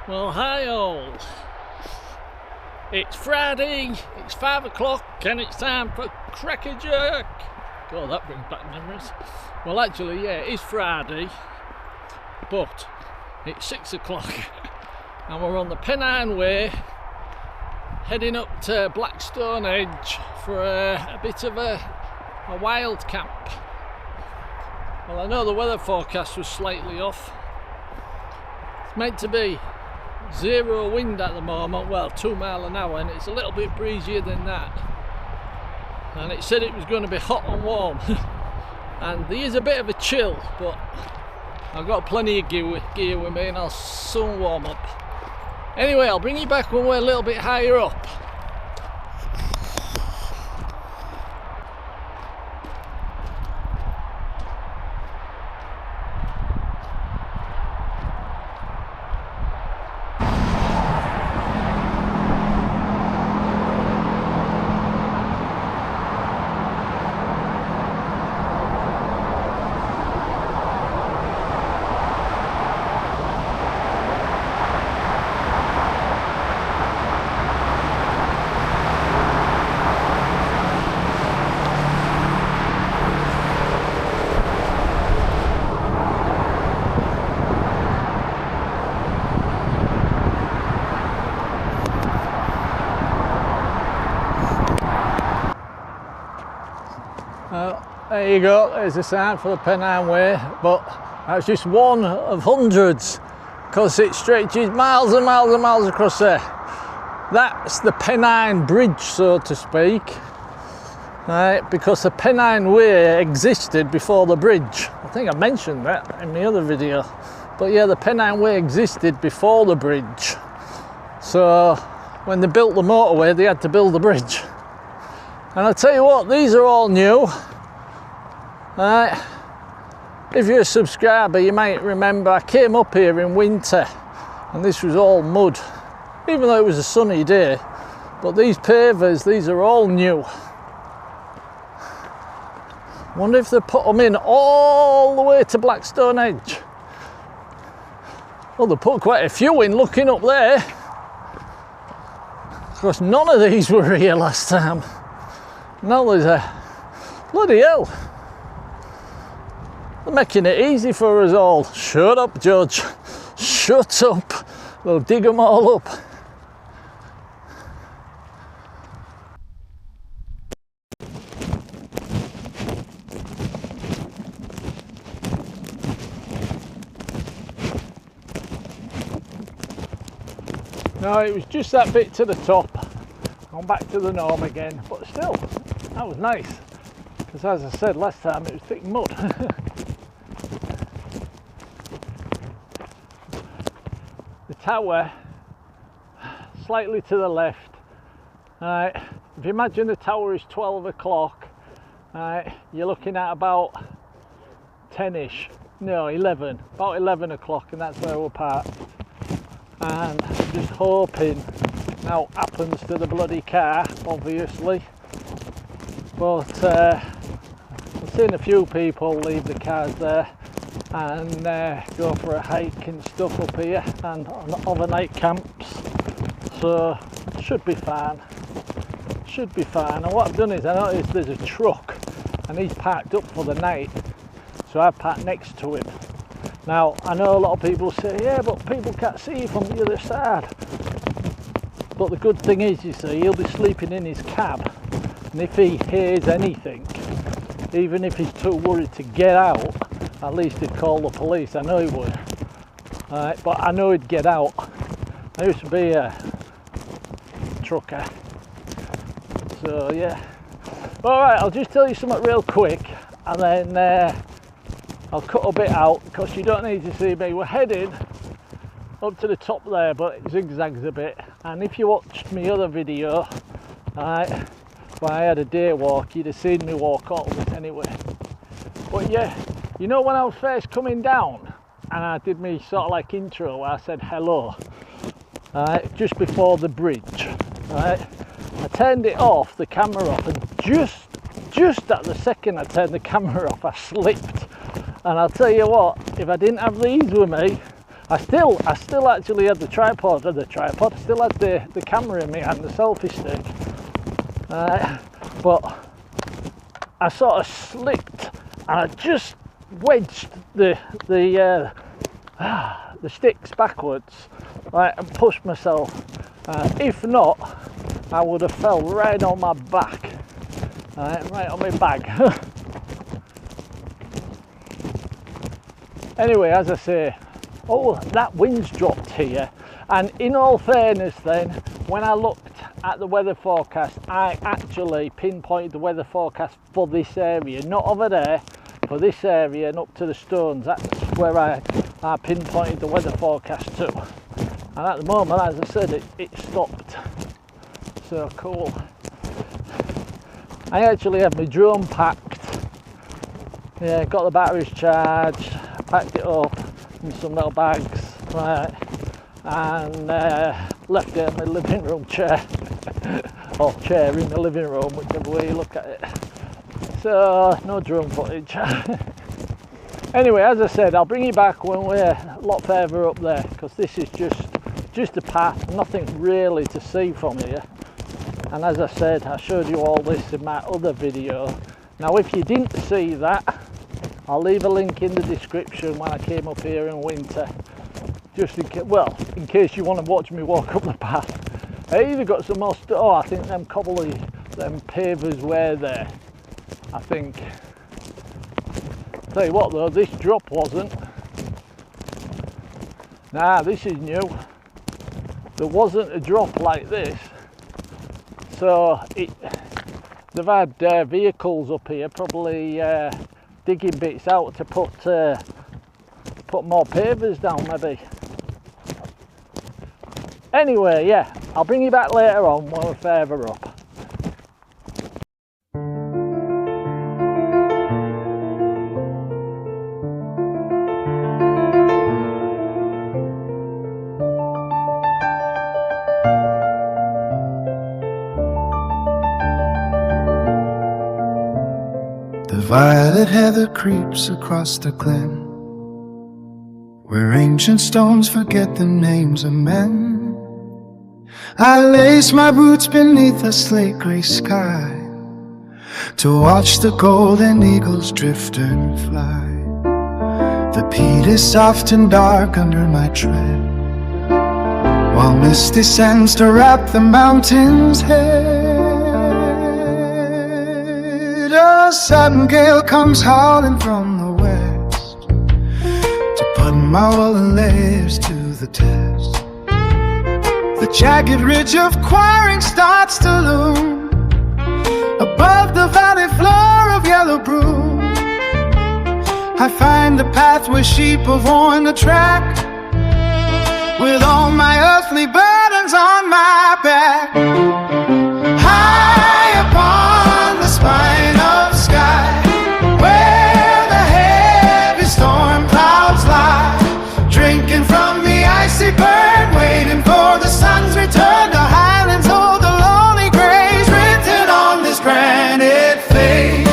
Well, hi all. It's Friday, it's 5 o'clock and it's time for Cracker Jerk. God, that brings back memories. Well, actually, yeah, it is Friday, but it's 6 o'clock and we're on the Pennine Way heading up to Blackstone Edge for a bit of a wild camp. Well, I know the weather forecast was slightly off. It's meant to be 0 wind at the moment, well, 2 miles an hour, and it's a little bit breezier than that. And it said it was going to be hot and warm. And there is a bit of a chill, but I've got plenty of gear with me and I'll soon warm up. Anyway, I'll bring you back when we're a little bit higher up. There you go, there's a sign for the Pennine Way, but that's just one of hundreds because it stretches miles and miles and miles across there. That's the Pennine Bridge, so to speak, right? Because the Pennine Way existed before the bridge. I think I mentioned that in the other video, but yeah, the Pennine Way existed before the bridge. So when they built the motorway, they had to build the bridge. And I'll tell you what, these are all new. Right. If you're a subscriber, you might remember I came up here in winter and this was all mud, even though it was a sunny day. But these pavers, these are all new. Wonder if they put them in all the way to Blackstone Edge. Well, they put quite a few in looking up there. Of course, none of these were here last time. Now there's a bloody hell. They're making it easy for us all. Shut up, Judge. Shut up. We'll dig them all up. No, it was just that bit to the top. Gone back to the norm again, but still, that was nice. Because as I said last time, it was thick mud. The tower, slightly to the left. If you imagine the tower is 12 o'clock, you're looking at about 10ish, no 11, about 11 o'clock, and that's where we're parked. And I'm just hoping, now it happens to the bloody car, obviously, but I've seen a few people leave the cars there and go for a hike and stuff up here and on overnight camps, so should be fine. And what I've done is I noticed there's a truck and he's parked up for the night, so I've parked next to him. Now I know a lot of people say, yeah, but people can't see from the other side, but the good thing is, you see, he'll be sleeping in his cab, and if he hears anything, even if he's too worried to get out, at least he'd call the police. I know he would. But I know he'd get out. I used to be a trucker. So yeah. Alright, I'll just tell you something real quick and then I'll cut a bit out because you don't need to see me. We're heading up to the top there, but it zigzags a bit. And if you watched my other video, where I had a day walk, you'd have seen me walk all of it anyway. But yeah, you know when I was first coming down and I did me sort of like intro where I said hello, just before the bridge, I turned it off, the camera off, and just at the second I turned the camera off, I slipped. And I'll tell you what, if I didn't have these with me, I still actually had the tripod, I still had the camera in my hand, the selfie stick, but I sort of slipped and I just wedged the sticks backwards, right, and pushed myself. If not, I would have fell right on my back, right on my bag. Anyway, as I say, oh, that wind's dropped here, and in all fairness then, when I looked at the weather forecast, I actually pinpointed the weather forecast for this area, not over there, for this area and up to the stones. That's where I pinpointed the weather forecast to, and at the moment, as I said, it stopped. So cool. I actually have my drone packed, yeah, got the batteries charged, packed it up in some little bags, right, and left it in my living room chair, or chair in the living room, whichever way you look at it. So no drone footage. Anyway, as I said, I'll bring you back when we're a lot further up there, because this is just a path, nothing really to see from here. And as I said, I showed you all this in my other video. Now if you didn't see that, I'll leave a link in the description when I came up here in winter, just in case you want to watch me walk up the path. I either got some more oh, I think them pavers were there, I think. Tell you what though, this drop wasn't. Nah, this is new. There wasn't a drop like this. So they've had vehicles up here probably digging bits out to put more pavers down maybe. Anyway, yeah, I'll bring you back later on when we're further up. The violet heather creeps across the glen, where ancient stones forget the names of men. I lace my boots beneath a slate gray sky to watch the golden eagles drift and fly. The peat is soft and dark under my tread, while mist descends to wrap the mountain's head. A sudden gale comes howling from the west to put my woolen layers to the test. The jagged ridge of quarrying starts to loom above the valley floor of yellow broom. I find the path where sheep have worn the track, with all my earthly burdens on my back. High upon the spine of sky, where the heavy storm clouds lie, drinking from the icy burn, waiting for the sun's return. The highlands hold the lonely graves written on this granite face.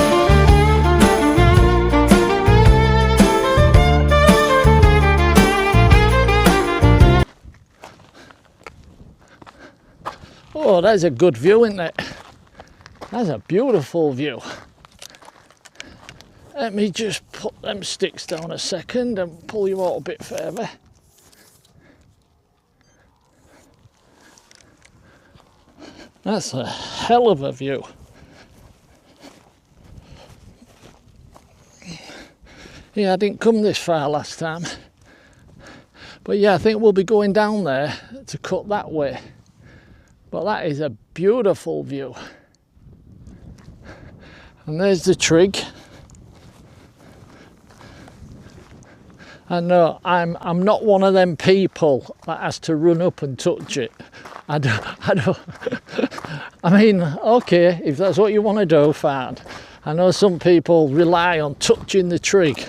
Oh, that's a good view, isn't it? That's a beautiful view. Let me just put them sticks down a second and pull you out a bit further. That's a hell of a view. Yeah, I didn't come this far last time. But yeah, I think we'll be going down there to cut that way. But that is a beautiful view. And there's the trig. I know I'm not one of them people that has to run up and touch it. I don't I mean, okay, if that's what you want to do, fine. I know some people rely on touching the trig.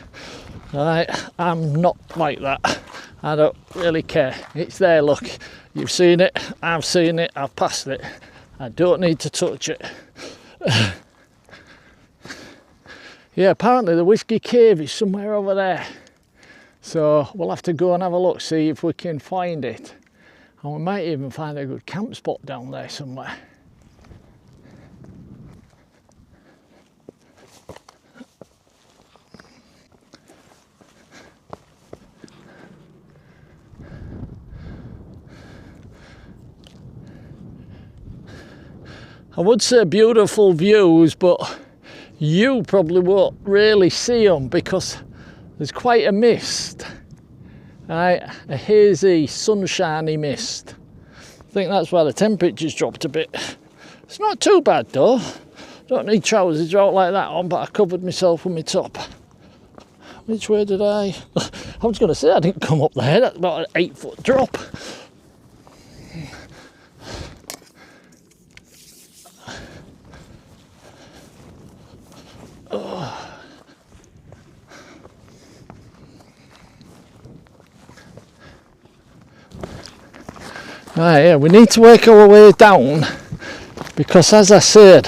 Right? I'm not like that. I don't really care. It's there, look. You've seen it, I've seen it, I've passed it. I don't need to touch it. Yeah, apparently the Whiskey Cave is somewhere over there. So we'll have to go and have a look, see if we can find it. And we might even find a good camp spot down there somewhere. I would say beautiful views, but you probably won't really see them because there's quite a mist, right? A hazy, sunshiny mist. I think that's why the temperature's dropped a bit. It's not too bad though. Don't need trousers out like that on, but I covered myself with my top. Which way did I was going to say I didn't come up there. That's about an 8-foot drop. Right, yeah, we need to work our way down because, as I said,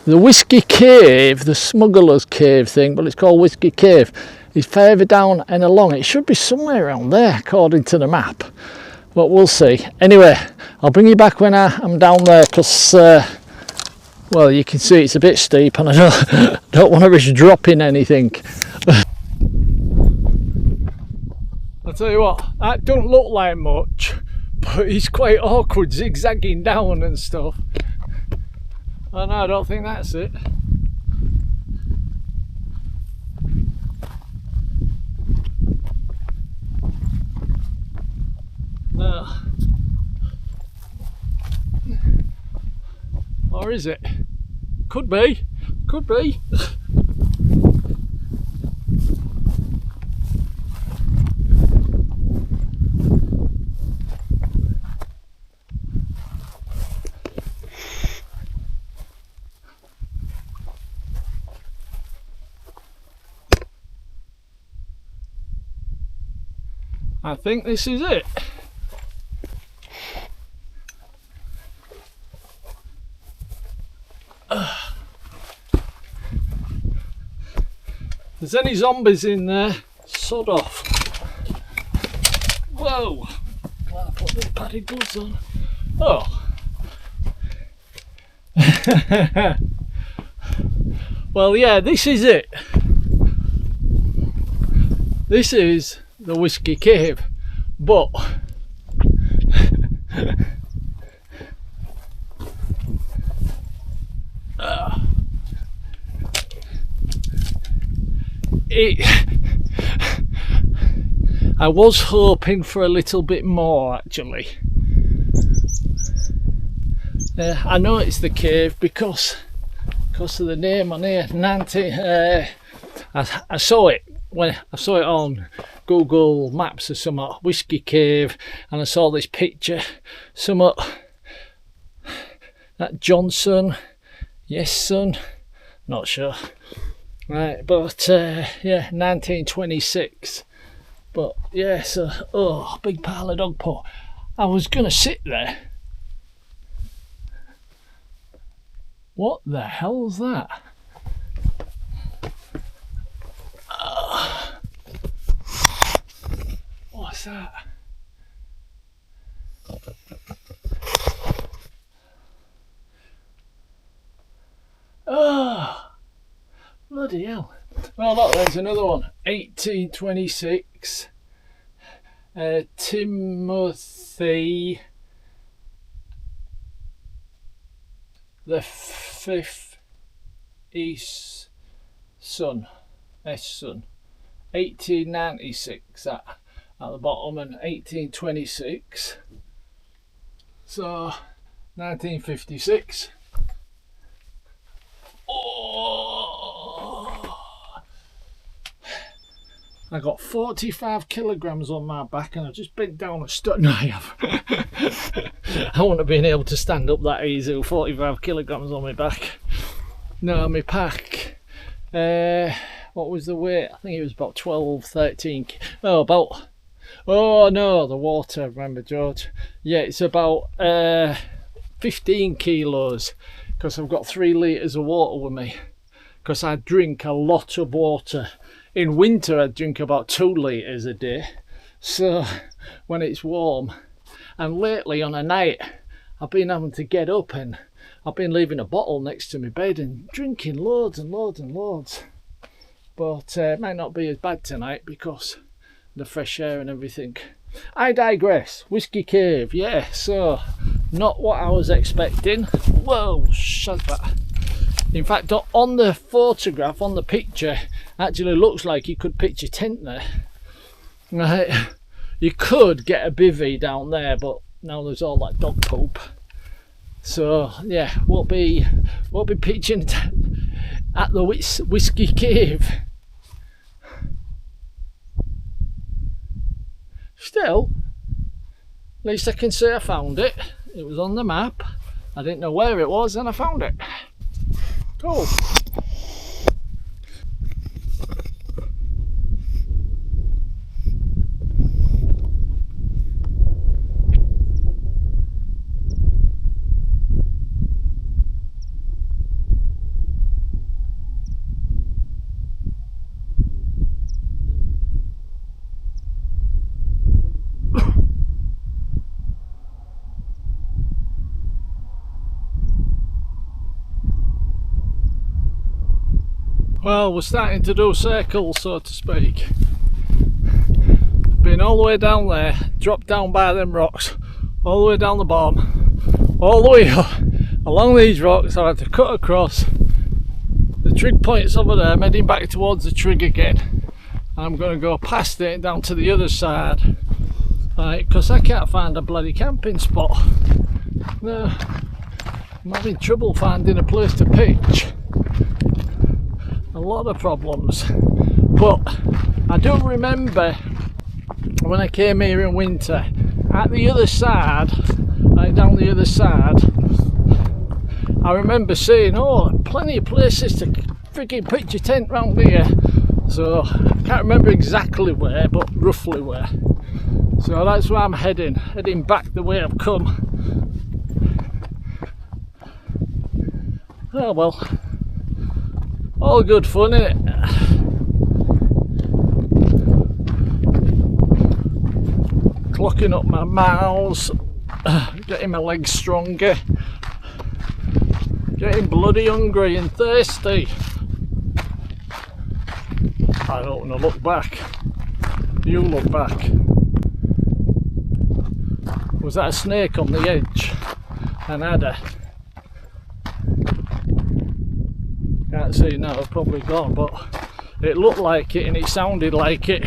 the Whiskey Cave, the Smuggler's Cave thing, but it's called Whiskey Cave, is further down and along. It should be somewhere around there according to the map, but we'll see. Anyway, I'll bring you back when I'm down there because, well, you can see it's a bit steep and I don't want to risk dropping anything. I'll tell you what, that don't look like much, but it's quite awkward zigzagging down and stuff. Oh no, I don't think that's it. No. Or is it? Could be, could be. I think this is it. If there's any zombies in there, sod off. Whoa! Glad I put the padded gloves on. Oh. Well, yeah, this is it. This is the Whiskey Cave, but I was hoping for a little bit more actually. I know it's the cave because of the name on here. I saw it when I saw it on Google Maps or something, Whiskey Cave, and I saw this picture, something that Johnson, yes son, not sure, right, but yeah, 1926, but yeah, so, oh, big pile of dog poo. I was gonna sit there. What the hell's that? What's that? Oh, bloody hell. Well, look, there's another one. 1826. Timothy the fifth East son, S-son. 1896 at the bottom and 1826. So 1956. Oh, I got 45 kilograms on my back and I just bent down a stone. No, I have. I wouldn't have been able to stand up that easy with 45 kilograms on my back. No, my pack. What was the weight? I think it was about 12, 13. Oh, about. Oh no, the water. Remember, George? Yeah, it's about 15 kilos because I've got 3 litres of water with me because I drink a lot of water in winter I'd drink about 2 litres a day, so when it's warm. And lately on a night I've been having to get up and I've been leaving a bottle next to my bed and drinking loads and loads and loads. But it might not be as bad tonight because the fresh air and everything. I digress. Whiskey Cave, yeah, so not what I was expecting. Whoa, shut that. In fact, on the photograph, on the picture, actually looks like you could pitch a tent there. Right, you could get a bivvy down there, but now there's all that dog poop. So yeah, we'll be pitching at the Whiskey Cave. Still, at least I can say I found it. It was on the map. I didn't know where it was and I found it. Cool. Well, we're starting to do circles, so to speak. Been all the way down there, dropped down by them rocks, all the way down the bottom, all the way up, along these rocks. I had to cut across. The trig point's over there, I'm heading back towards the trig again. I'm going to go past it down to the other side, right, because I can't find a bloody camping spot. No, I'm having trouble finding a place to pitch. A lot of problems, but I do remember when I came here in winter, at the other side, right down the other side, I remember saying, oh, plenty of places to freaking pitch a tent round here. So I can't remember exactly where, but roughly where. So that's where I'm heading back the way I've come. Oh well. All good fun, innit? Clocking up my miles, getting my legs stronger, getting bloody hungry and thirsty. I don't want to look back. You look back. Was that a snake on the edge? An adder? Can't see now, it's probably gone, but it looked like it and it sounded like it.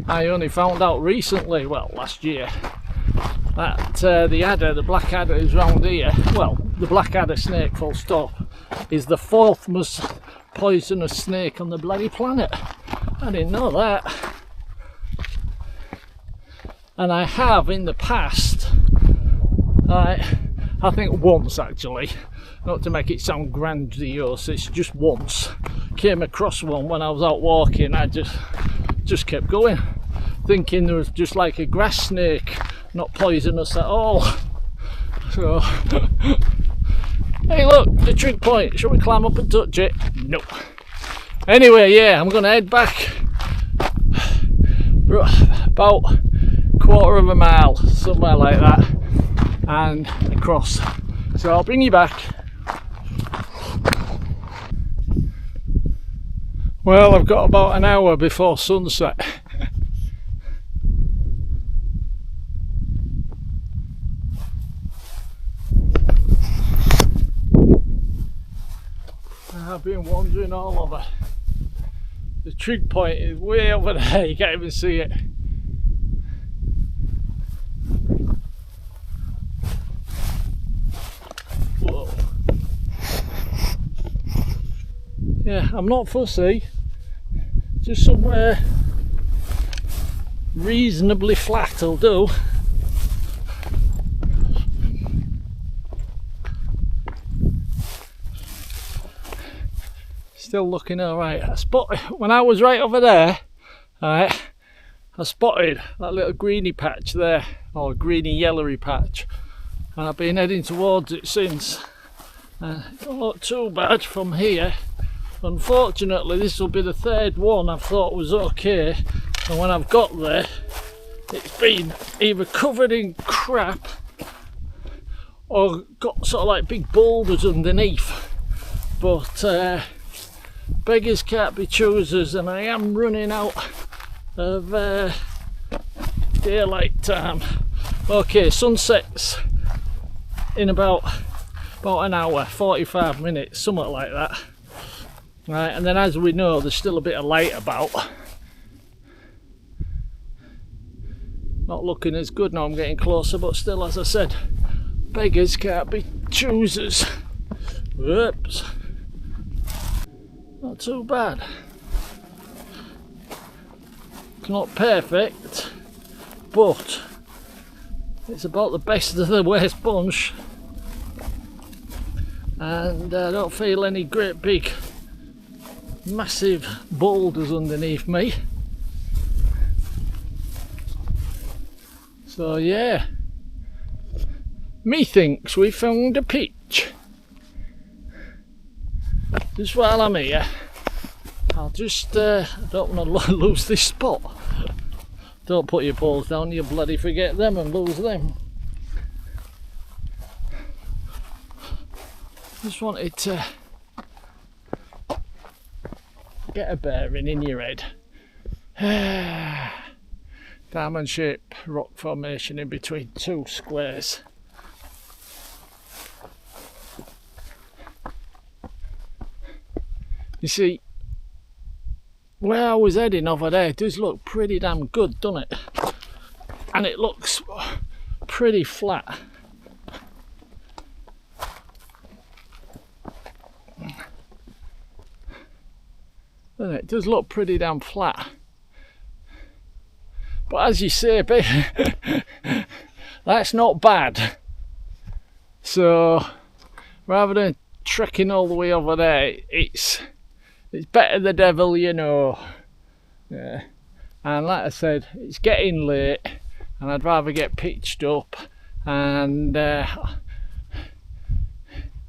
I only found out recently, well last year, that the adder, the black adder is round here, well the black adder snake full stop, is the 4th most poisonous snake on the bloody planet. I didn't know that. And I have in the past, I think once actually, not to make it sound grandiose, it's just once, came across one when I was out walking. I just kept going, thinking there was just like a grass snake, not poisonous at all. So, hey look, the trig point, shall we climb up and touch it? No. Anyway, yeah, I'm going to head back about 1/4 of a mile, somewhere like that, and across. So I'll bring you back. Well, I've got about an hour before sunset. I've been wandering all over. The trig point is way over there, you can't even see it. Whoa. Yeah, I'm not fussy, just somewhere reasonably flat will do. Still looking alright. I spotted, when I was right over there, I spotted that little greeny patch there, or greeny yellowy patch, and I've been heading towards it since. Not too bad from here. Unfortunately, this will be the third one I thought was okay, and when I've got there, it's been either covered in crap or got sort of like big boulders underneath. But beggars can't be choosers, and I am running out of daylight time. Okay, sunsets in about an hour, 45 minutes, something like that. Right, and then as we know, there's still a bit of light about. Not looking as good now, I'm getting closer, but still, as I said, beggars can't be choosers. Whoops. Not too bad. It's not perfect, but it's about the best of the worst bunch. And I don't feel any great big massive boulders underneath me. So yeah, methinks we found a pitch. Just while I'm here, I'll just I don't want to lose this spot. Don't put your poles down, you'll bloody forget them and lose them. Just wanted to get a bearing in your head. Diamond shaped rock formation in between two squares. You see, where I was heading over there does look pretty damn good, doesn't it? And it looks pretty flat. Doesn't it? It does look pretty damn flat. But as you say, that's not bad. So rather than trekking all the way over there, it's better the devil you know. Yeah. And like I said, it's getting late and I'd rather get pitched up, and it's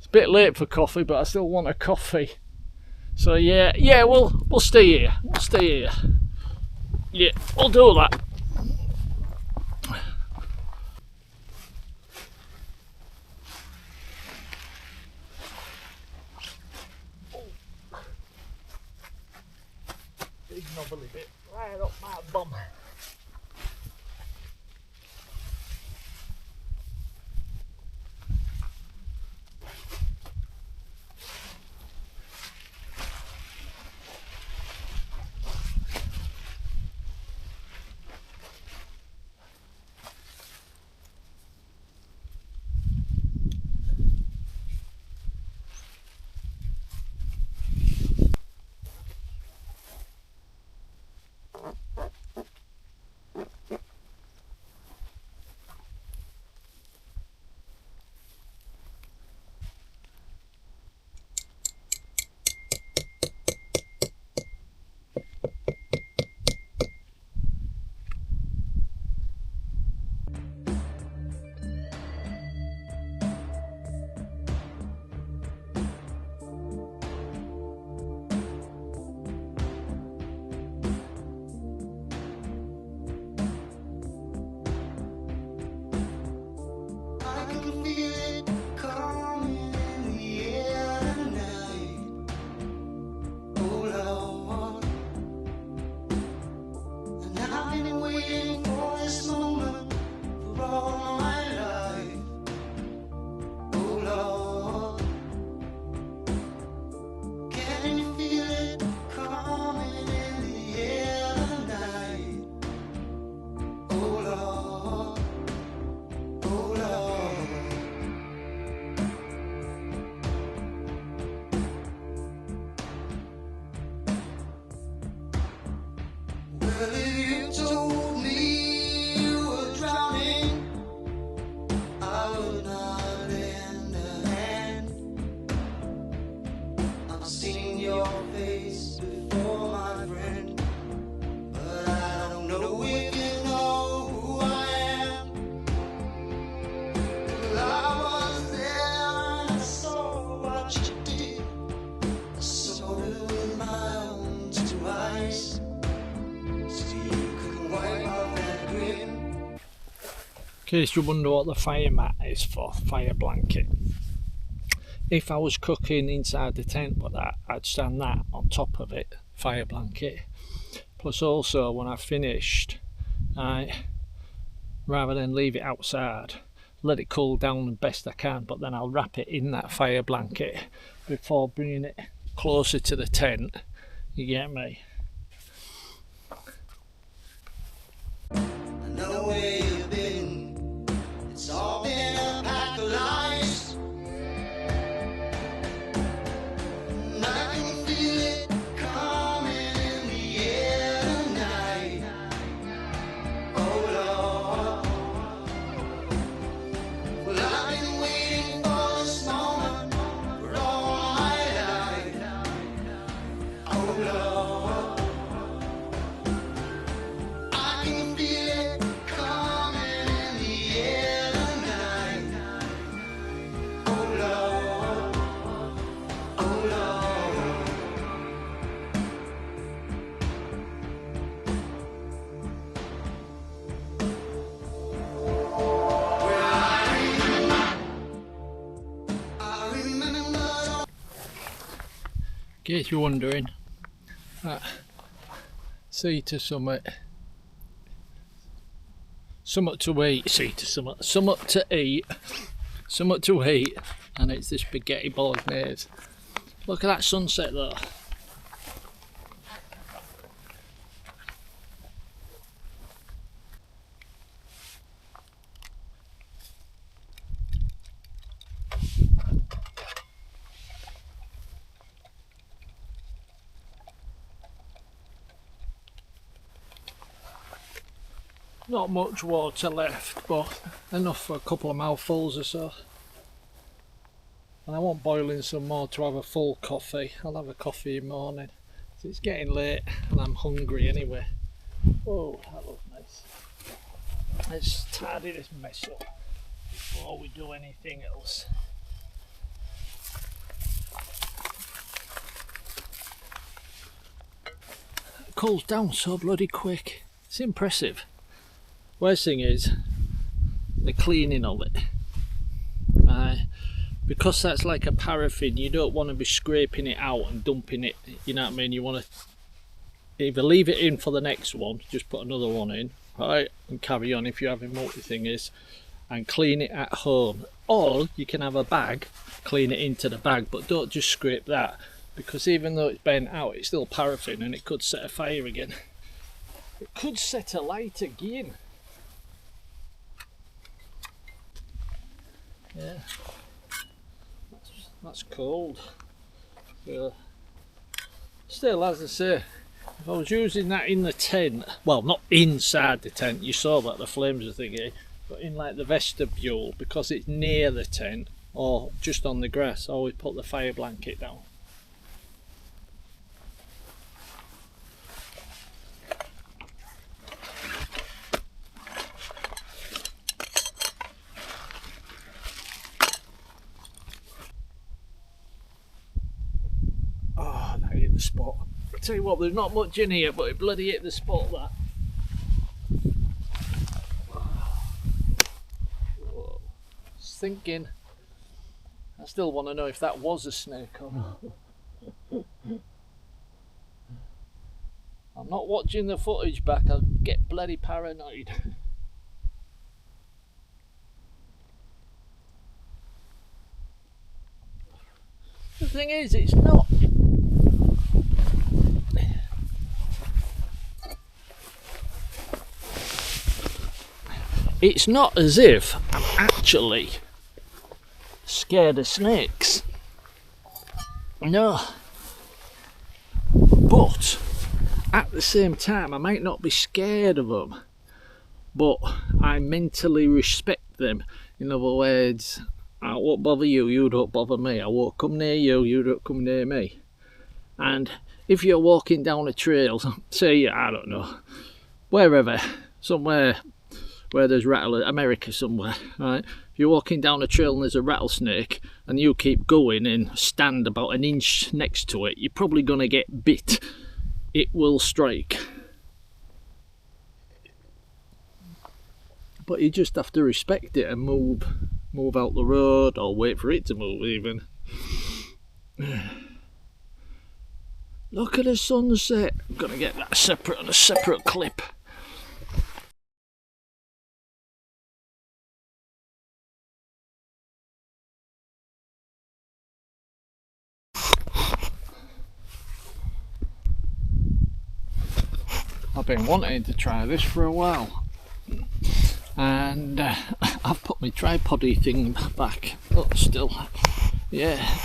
a bit late for coffee, but I still want a coffee. So yeah, we'll stay here. We'll stay here. Yeah, we'll do that. Big knobbly bit right up my bum. In case you wonder what the fire mat is for, fire blanket. If I was cooking inside the tent with that, I'd stand that on top of it, fire blanket. Plus also when I finished, rather than leave it outside, let it cool down the best I can, but then I'll wrap it in that fire blanket before bringing it closer to the tent. You get me? I know where you've been. It's all been a pack of lies. And I can feel it coming in the air tonight. Oh Lord. Well, I've been waiting for this moment for all my life. Oh Lord. In case you're wondering, see to summit, summit to eat, see to summit, summit to eat, summit to eat, and it's this spaghetti bolognese. Look at that sunset though. Not much water left, but enough for a couple of mouthfuls or so. And I want boiling some more to have a full coffee. I'll have a coffee in the morning. So it's getting late and I'm hungry anyway. Oh, that looks nice. Let's tidy this mess up before we do anything else. It cools down so bloody quick. It's impressive. Worst thing is the cleaning of it. Because that's like a paraffin, you don't want to be scraping it out and dumping it, you know what I mean? You want to either leave it in for the next one, just put another one in, right, and carry on if you're having multi-thingers, and clean it at home. Or you can have a bag, clean it into the bag, but don't just scrape that, because even though it's bent out, it's still paraffin and it could set a fire again. It could set a light again. Yeah, that's cold. Still, as I say, if I was using that in the tent, well, not inside the tent, you saw that the flames are thingy, but in like the vestibule, because it's near the tent or just on the grass, I always put the fire blanket down. The spot. I tell you what, there's not much in here, but it bloody hit the spot, that. Whoa. Thinking. I still want to know if that was a snake or not. I'm not watching the footage back, I'll get bloody paranoid. The thing is, it's not. It's not as if I'm actually scared of snakes. No. But at the same time, I might not be scared of them, but I mentally respect them. In other words, I won't bother you, you don't bother me. I won't come near you, you don't come near me. And if you're walking down a trail, say, I don't know, wherever, somewhere where there's America somewhere, right? If you're walking down a trail and there's a rattlesnake and you keep going and stand about an inch next to it, you're probably going to get bit. It will strike. but you just have to respect it and move out the road, or wait for it to move even. Look at the sunset. I'm gonna get that separate on a separate clip. I've been wanting to try this for a while, and I've put my tripod-y thing back, but still, yeah.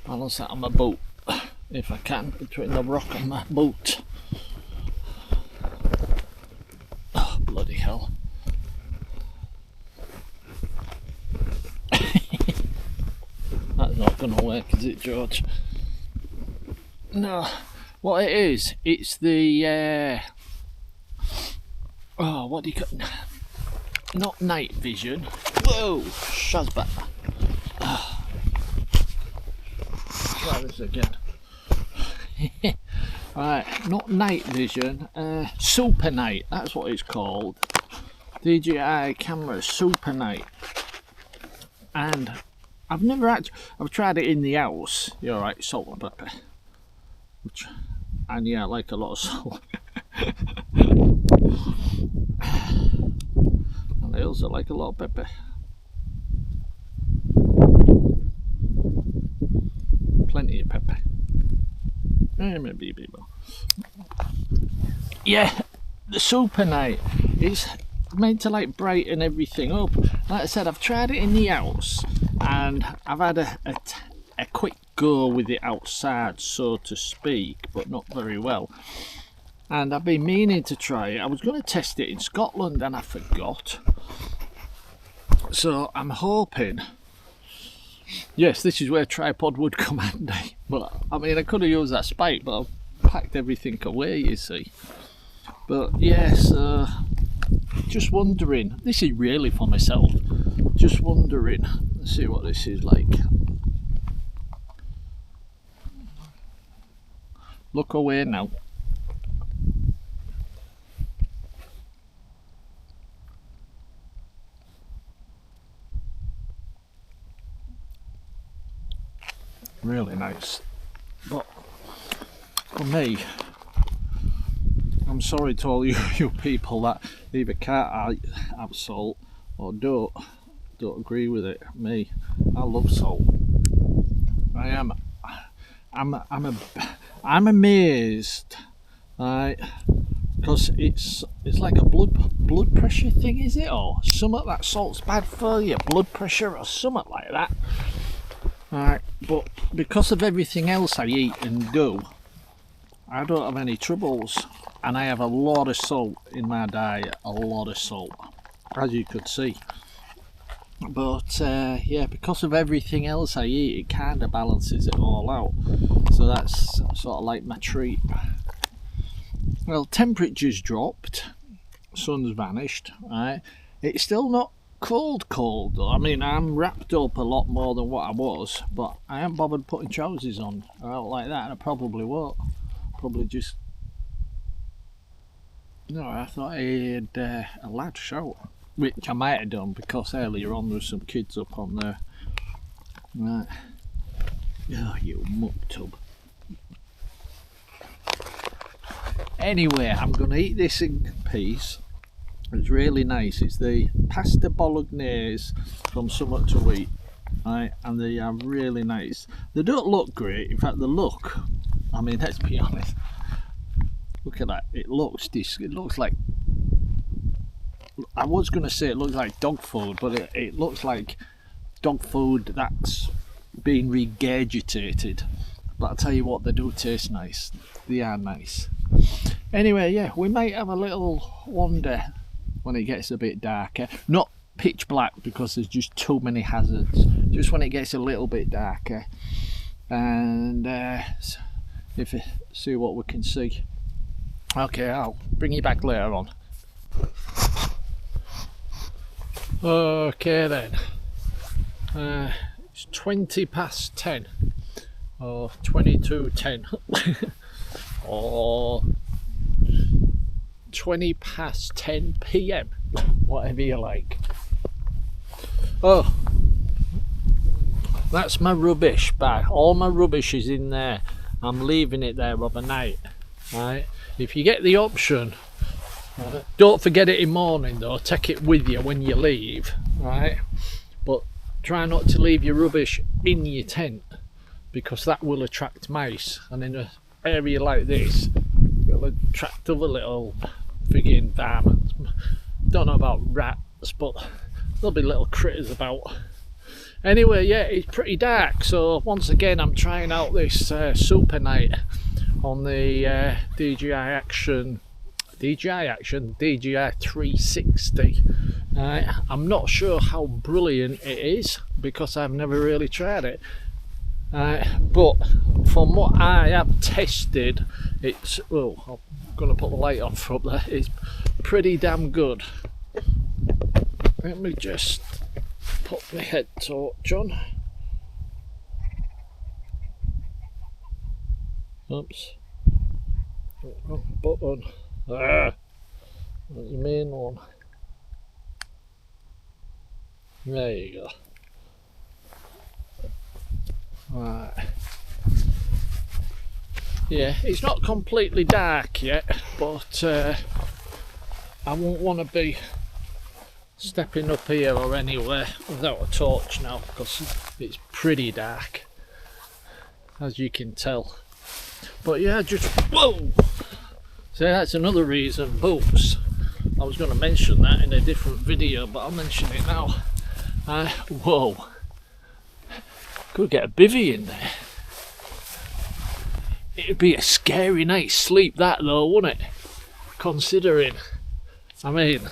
Balance that on my boat if I can, between the rock and my boat. Oh, bloody hell. That's not gonna work, is it, George? No. What it is, it's the oh, what do you call, not night vision. Whoa, shazbat. Try this again. Right, not night vision, super night, that's what it's called. DJI camera super night. And I've tried it in the house. You're right, salt and pepper. And yeah, I like a lot of salt. And I also like a lot of pepper. Plenty of pepper. Maybe a bit more. Yeah, the super night is meant to like brighten everything up. Like I said, I've tried it in the house and I've had a quick go with it outside, so to speak, but not very well. And I've been meaning to try it. I was going to test it in Scotland and I forgot. So I'm hoping, yes, this is where tripod would come handy. But I mean, I could have used that spike, but I've packed everything away, you see. But yes, just wondering, this is really for myself, just wondering, let's see what this is like. Look away now. Really nice. But for me, I'm sorry to all you people that either can't have salt or don't agree with it. Me, I love salt. I'm amazed, right? Because it's like a blood pressure thing, is it, or something? That salt's bad for your blood pressure or something like that. Right, but because of everything else I eat and do, I don't have any troubles, and I have a lot of salt in my diet, a lot of salt, as you could see. But yeah, because of everything else I eat, it kind of balances it all out. So that's sort of like my treat. Well, temperature's dropped, sun's vanished, right? It's still not cold though. I mean, I'm wrapped up a lot more than what I was, but I ain't bothered putting trousers on. I don't like that, and I probably won't. Probably just, no, I thought I had a lad shout, which I might have done because earlier on there was some kids up on there. Right. Oh, you muck tub. Anyway, I'm going to eat this in peace. It's really nice. It's the pasta bolognese from Something to Eat, right? And they are really nice. They don't look great. In fact, the look, I mean, let's be honest. Look at that. It looks like, I was going to say it looks like dog food, but it looks like dog food that's being regurgitated. But I'll tell you what, they do taste nice. They are nice. Anyway, yeah, we might have a little wander when it gets a bit darker. Not pitch black because there's just too many hazards. Just when it gets a little bit darker. And see what we can see. Okay, I'll bring you back later on. Okay then. It's 20 past 10. Or 22:10. Or 20 past 10 p.m, whatever you like. Oh, that's my rubbish bag. All my rubbish is in there. I'm leaving it there overnight. Right? If you get the option, don't forget it in morning though. Take it with you when you leave. Right? But try not to leave your rubbish in your tent, because that will attract mice. And in an area like this, it'll attract other little friggin' varmints. Don't know about rats, but there'll be little critters about. Anyway, yeah, it's pretty dark, so once again I'm trying out this super night on the DJI Action DJI 360. I'm not sure how brilliant it is because I've never really tried it, but from what I have tested, it's, oh, I'm going to put the light on from there, it's pretty damn good. Let me just put my head torch on. Oops. Wrong button. That's the main one. There you go. Right. Yeah, it's not completely dark yet, but I won't want to be stepping up here or anywhere without a torch now, because it's pretty dark, as you can tell. But yeah, just whoa. So that's another reason, boots. I was going to mention that in a different video, but I'll mention it now. Whoa, could get a bivvy in there. It'd be a scary night's sleep that though, wouldn't it? Considering, I mean,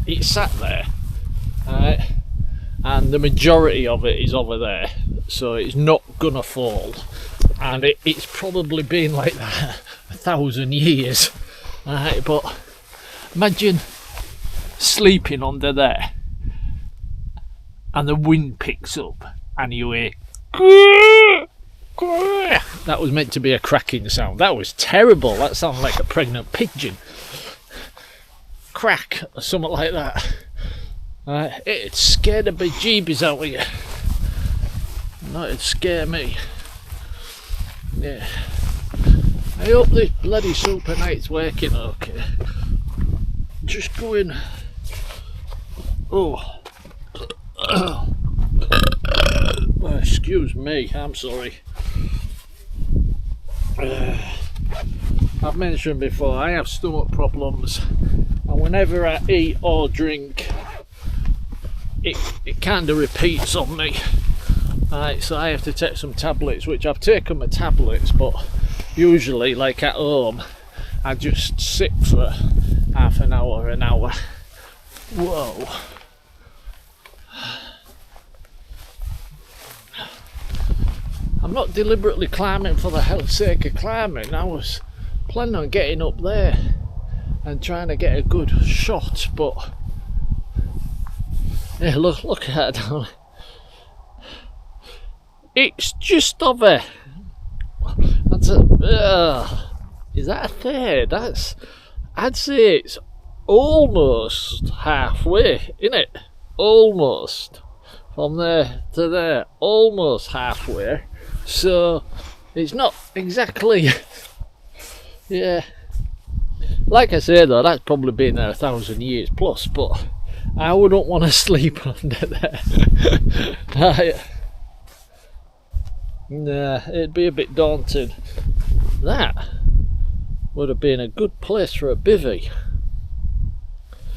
it's sat there, and the majority of it is over there, so it's not gonna fall, and it's probably been like that 1,000 years. But imagine sleeping under there and the wind picks up and you hear that was meant to be a cracking sound. That was terrible. That sounded like a pregnant pigeon. Crack or something like that. It'd scare the bejeebies out of you. No, it'd scare me. Yeah. I hope this bloody super night's working okay. Just going. Oh. Excuse me, I'm sorry. I've mentioned before, I have stomach problems, and whenever I eat or drink, it kind of repeats on me. So I have to take some tablets, which I've taken my tablets, but usually, like at home, I just sit for half an hour, an hour. Whoa. I'm not deliberately climbing for the hell's sake of climbing. I was planning on getting up there and trying to get a good shot, but yeah, look at it. It's just over. That's a is that a third? I'd say it's almost halfway, isn't it? Almost from there to there, almost halfway. So it's not exactly. Yeah, like I say though, that's probably been there 1,000 years plus, but I wouldn't want to sleep under there. Nah, it'd be a bit daunting. That would have been a good place for a bivvy.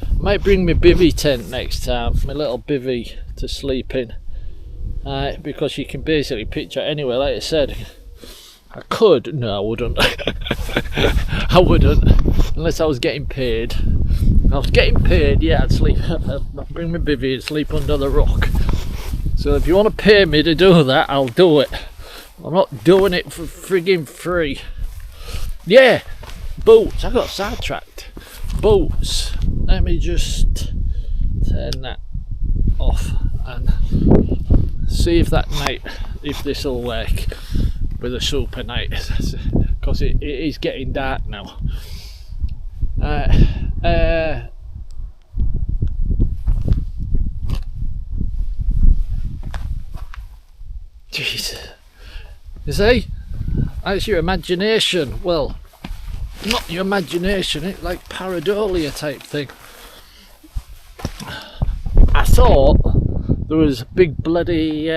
I might bring my bivvy tent next time, my little bivvy to sleep in, because you can basically picture anywhere. Like I said, I could, no I wouldn't. I wouldn't, unless I was getting paid. If I was getting paid, yeah, I'd sleep, I'd bring my bivvy and sleep under the rock. So if you want to pay me to do that, I'll do it. I'm not doing it for friggin' free. Yeah, boots, I got sidetracked. Boots, let me just turn that off and see if that night, if this will work with a super night. because it is getting dark now. Jeez, you see, that's your imagination. Well, not your imagination, it's like pareidolia type thing. I thought there was a big bloody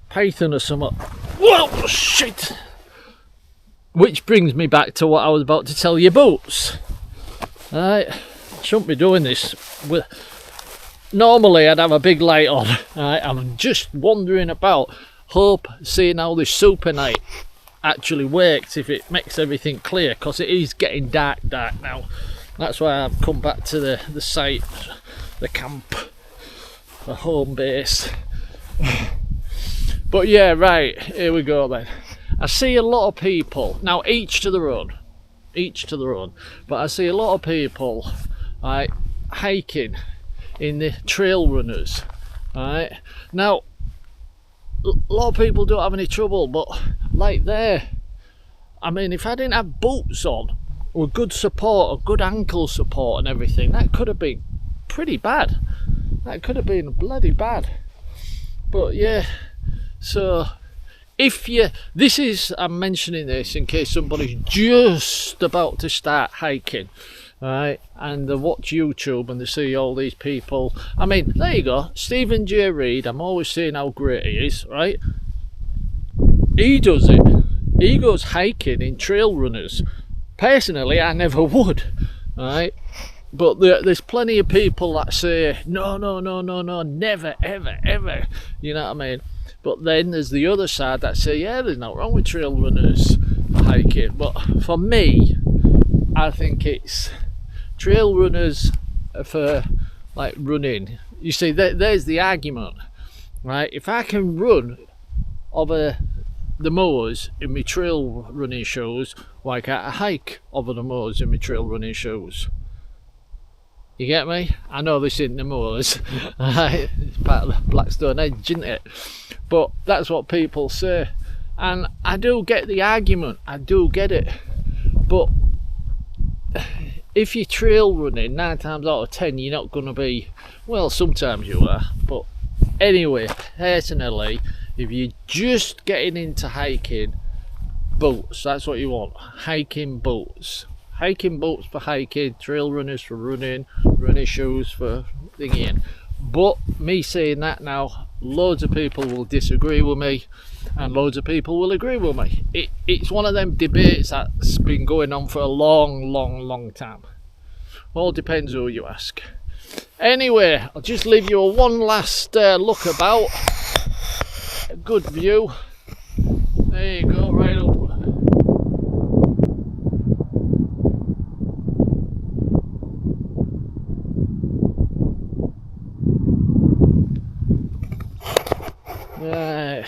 python or something. Whoa, shit! Which brings me back to what I was about to tell you, boots. Right, shouldn't be doing this. Normally I'd have a big light on. Right, I'm just wandering about, seeing how this super night actually works, if it makes everything clear, because it is getting dark now. That's why I've come back to the site, the camp, the home base. But yeah, right, here we go then. I see a lot of people, now each to their own, but I see a lot of people like hiking in the trail runners. Right, now a lot of people don't have any trouble, but like there, I mean, if I didn't have boots on or good support or good ankle support and everything, that could have been pretty bad. That could have been bloody bad. But yeah, so I'm mentioning this in case somebody's just about to start hiking, right, and they watch YouTube and they see all these people. I mean, there you go, Stephen J. Reid, I'm always saying how great he is, right? He does it. He goes hiking in trail runners. Personally, I never would, right? But there's plenty of people that say, no, never, ever, you know what I mean? But then there's the other side that say, yeah, there's nothing wrong with trail runners hiking. But for me, I think it's trail runners for like running. You see, there's the argument, right? If I can run over the moors in my trail running shoes, why can't I hike over the moors in my trail running shoes? You get me? I know this isn't the moors. It's part of the Blackstone edge, isn't it? But that's what people say. And I do get the argument. I do get it. But if you're trail running, 9 times out of 10, you're not going to be... Well, sometimes you are. But anyway, personally, if you're just getting into hiking, boots, that's what you want. Hiking boots. Hiking boots for hiking, trail runners for running, running shoes for thinking. But me saying that now, loads of people will disagree with me and loads of people will agree with me. It's one of them debates that's been going on for a long time. All depends who you ask. Anyway, I'll just leave you a one last look about. A good view. There you go, right up.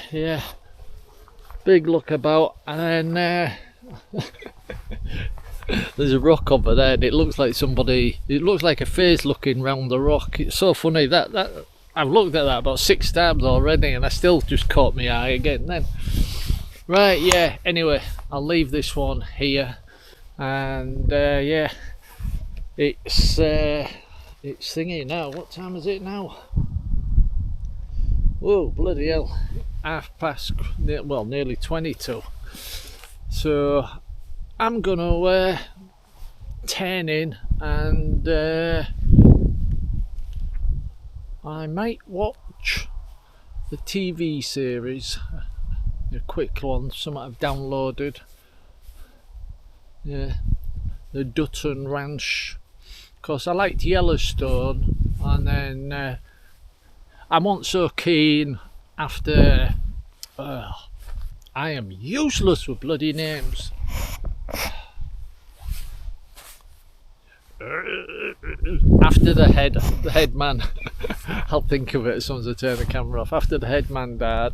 Yeah, big look about, and then there's a rock over there and it looks like a face looking round the rock. It's so funny that I've looked at that about 6 times already and I still just caught my eye again then. Right, yeah, anyway, I'll leave this one here, and yeah, it's thingy now. What time is it now? Whoa, bloody hell, 22:30, well, nearly 22. So I'm gonna turn in and I might watch the TV series, a quick one, something I've downloaded. Yeah, the Dutton Ranch. Of course, I liked Yellowstone, and then I wasn't so keen after. I am useless with bloody names. After the head man, I'll think of it as soon as I turn the camera off. After the head man died,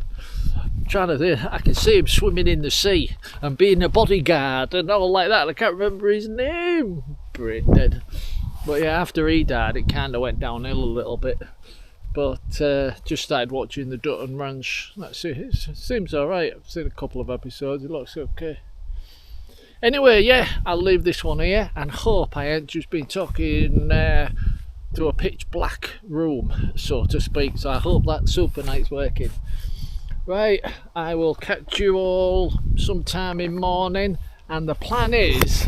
I'm trying to think, I can see him swimming in the sea and being a bodyguard and all like that. I can't remember his name. Brain dead. But yeah, after he died, it kind of went downhill a little bit. But just started watching the Dutton Ranch. That's it. It seems alright. I've seen a couple of episodes. It looks okay. Anyway, yeah, I'll leave this one here and hope I ain't just been talking to a pitch black room, so to speak. So I hope that super night's working. Right, I will catch you all sometime in morning, and the plan is,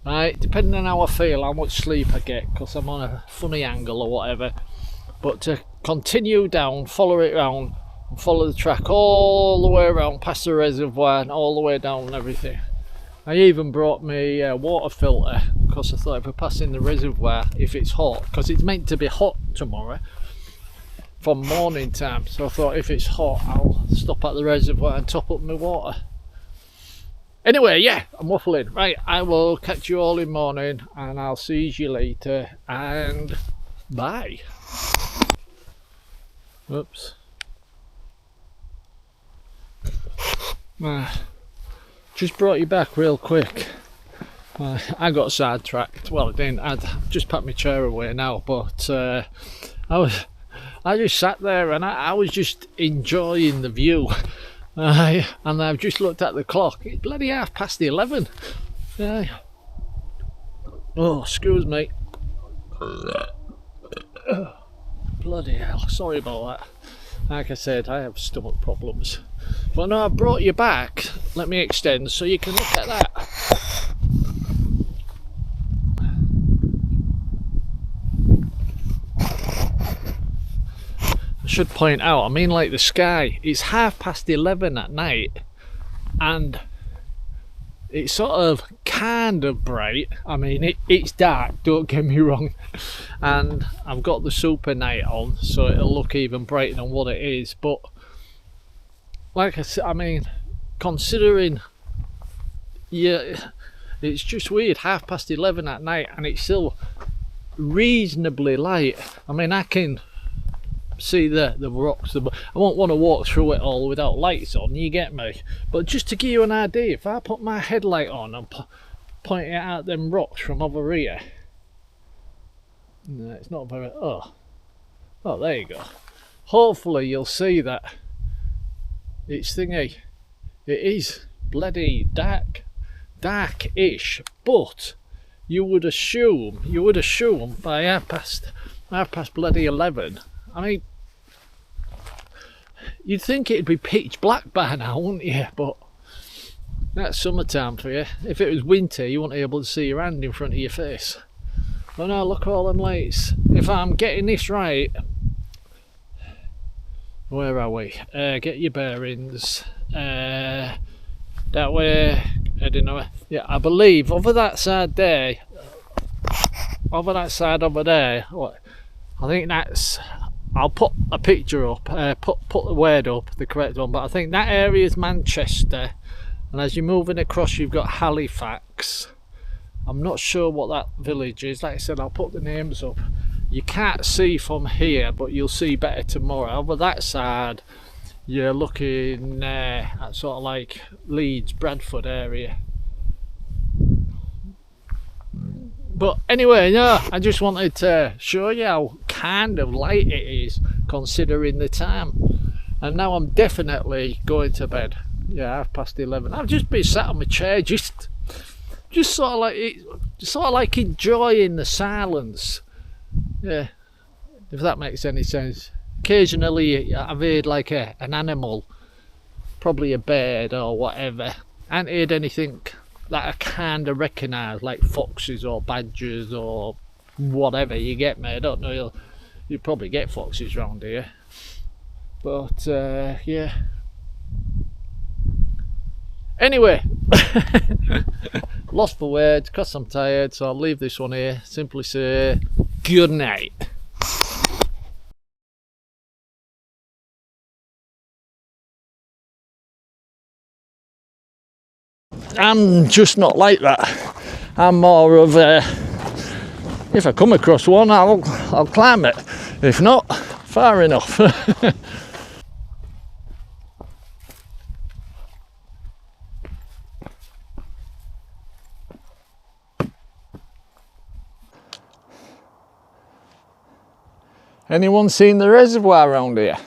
right, depending on how I feel, how much sleep I get, because I'm on a funny angle or whatever, but to continue down, follow it around, and follow the track all the way around past the reservoir and all the way down and everything. I even brought me water filter, because I thought if we're passing the reservoir, if it's hot, because it's meant to be hot tomorrow from morning time, so I thought if it's hot I'll stop at the reservoir and top up my water. Anyway, yeah, I'm waffling. Right, I will catch you all in morning, and I'll see you later, and bye. Oops. Just brought you back real quick. I got sidetracked. Well, I didn't. I'd just packed my chair away now, but I just sat there and I was just enjoying the view. And I've just looked at the clock. It's bloody 11:30. Oh, excuse me. Bloody hell, sorry about that. Like I said, I have stomach problems. But no, I brought you back. Let me extend so you can look at that. I should point out, I mean, like the sky, it's 11:30 at night, and it's sort of kind of bright. I mean, it's dark, don't get me wrong, and I've got the super night on, so it'll look even brighter than what it is. But like I said, I mean, considering, yeah, it's just weird, 11:30 at night, and it's still reasonably light. I mean, I can see the rocks. I won't want to walk through it all without lights on, you get me? But just to give you an idea, if I put my headlight on and point it out them rocks from over here, no, it's not very. Oh, there you go. Hopefully you'll see that it's thingy. It is bloody dark-ish, but you would assume by half past bloody 11. I mean, you'd think it'd be pitch black by now, wouldn't you? But that's summertime for you. If it was winter, you wouldn't be able to see your hand in front of your face. But now look at all them lights. If I'm getting this right, where are we? Get your bearings. That way, I don't know. Yeah, I believe over that side there. Over there. What? I think that's. I'll put a picture up, put the word up, the correct one, but I think that area is Manchester, and as you're moving across you've got Halifax. I'm not sure what that village is. Like I said, I'll put the names up. You can't see from here, but you'll see better tomorrow. Over that side you're looking at sort of like Leeds, Bradford area. But anyway, no, I just wanted to show you how kind of light it is considering the time. And now I'm definitely going to bed. Yeah, 11:30. I've just been sat on my chair, just sort of like enjoying the silence. Yeah, if that makes any sense. Occasionally I've heard like an animal, probably a bird or whatever. I haven't heard anything that I kind of recognise, like foxes or badgers or whatever, you get me? I don't know, you probably get foxes around here, but yeah. Anyway, lost for words because I'm tired, so I'll leave this one here. Simply say good night. I'm just not like that. I'm more of a, if I come across one, I'll climb it. If not, far enough. Anyone seen the reservoir around here?